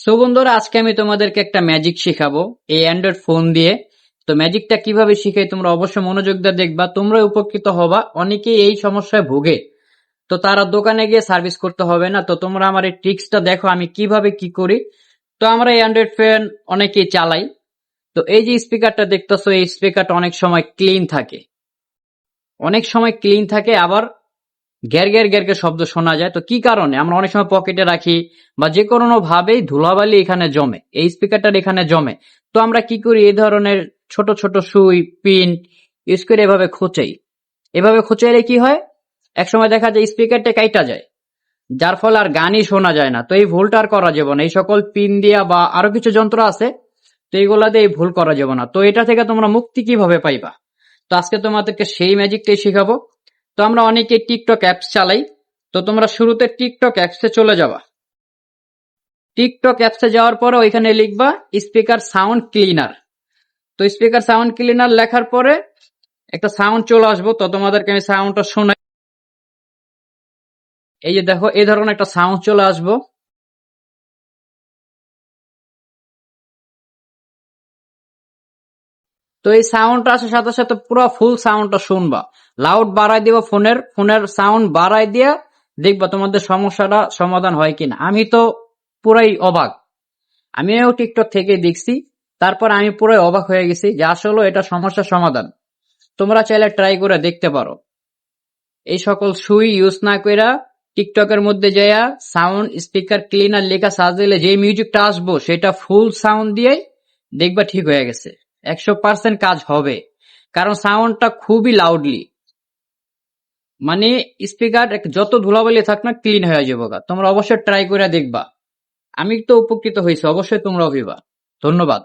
So বন্ধুরা, আজকে আমি তোমাদেরকে একটা ম্যাজিক শিখাবো এই অ্যান্ড্রয়েড ফোন দিয়ে। তো ম্যাজিকটা কিভাবে শিখাই তোমরা অবশ্যই মনোযোগ দিয়ে দেখবা, তোমরা উপকৃত হবা। অনেকেই এই সমস্যায় ভোগে, তো তারা দোকানে গিয়ে সার্ভিস করতে হবে না। তো তোমরা আমার এই ট্রিক্সটা দেখো আমি কিভাবে কি করি। তো আমরা এই অ্যান্ড্রয়েড ফোন অনেকেই চালাই। তো এই যে স্পিকারটা দেখতেছো, এই স্পিকারটা অনেক সময় ক্লিন থাকে, আবার গ্যার গ্যার গ্যার গ্যার শব্দ শোনা যায়। তো কি কারণে? আমরা অনেক সময় পকেটে রাখি বা যে কোনো ভাবেই ধুলাবালি এখানে জমে, এই স্পিকারটার এখানে জমে। তো আমরা কি করি, এই ধরনের ছোট ছোট সুই পিন ইউজ করে এভাবে খোঁচাইলে কি হয়, একসময় দেখা যায় স্পিকারটা কাইটা যায়, যার ফলে আর গানই শোনা যায় না। তো এই ভুলটা আর করা যাবে না। এই সকল পিন দিয়া বা আরো কিছু যন্ত্র আছে, তো এইগুলা দিয়ে এই ভুল করা যাবে না। তো এটা থেকে তোমরা মুক্তি কিভাবে পাইবা, তো আজকে তোমাদেরকে সেই ম্যাজিকটাই শিখাবো। তো আমরা অনেকে টিকটক অ্যাপস চালাই। তো তোমরা শুরুতে টিকটক অ্যাপসে চলে যাবা। টিকটক অ্যাপসে যাওয়ার পরে ওইখানে লিখবা স্পিকার সাউন্ড ক্লিনার। তো স্পিকার সাউন্ড ক্লিনার লেখার পরে একটা সাউন্ড চলে আসবো। তো তোমাদেরকে আমি সাউন্ডটা শোনাই। এই যে দেখো, এই ধরনের একটা সাউন্ড চলে আসবো। তো এই সাউন্ডটা আসার সাথে সাথে পুরো ফুল সাউন্ডটা শুনবা। লাউড বাড়াই দিবা, ফোনের সাউন্ড বাড়াই দিয়া দেখবা তোমাদের সমস্যাটা সমাধান হয় কিনা। আমি তো পুরাই অবাক, আমিও টিকটক থেকে দেখছি, তারপর আমি পুরাই অবাক হয়ে গেছি যে আসলে এটা সমস্যার সমাধান। তোমরা চাইলে ট্রাই করে দেখতে পারো। এই সকল সুই ইউজ না কইরা টিকটকের মধ্যে যাইয়া সাউন্ড স্পিকার ক্লিনার লেখা সার্চ দিলে যে মিউজিকটা আসবো সেটা ফুল সাউন্ড দিয়েই দেখবা ঠিক হয়ে গেছে। 100% কাজ হবে, কারণ সাউন্ডটা খুবই লাউডলি, মানে স্পিকার যত ধুলাবালি থাক না ক্লিন হয়ে যাবো গা। তোমরা অবশ্যই ট্রাই করে দেখবা। আমি তো উপকৃত হয়েছি, অবশ্যই তোমরা হইবা। ধন্যবাদ।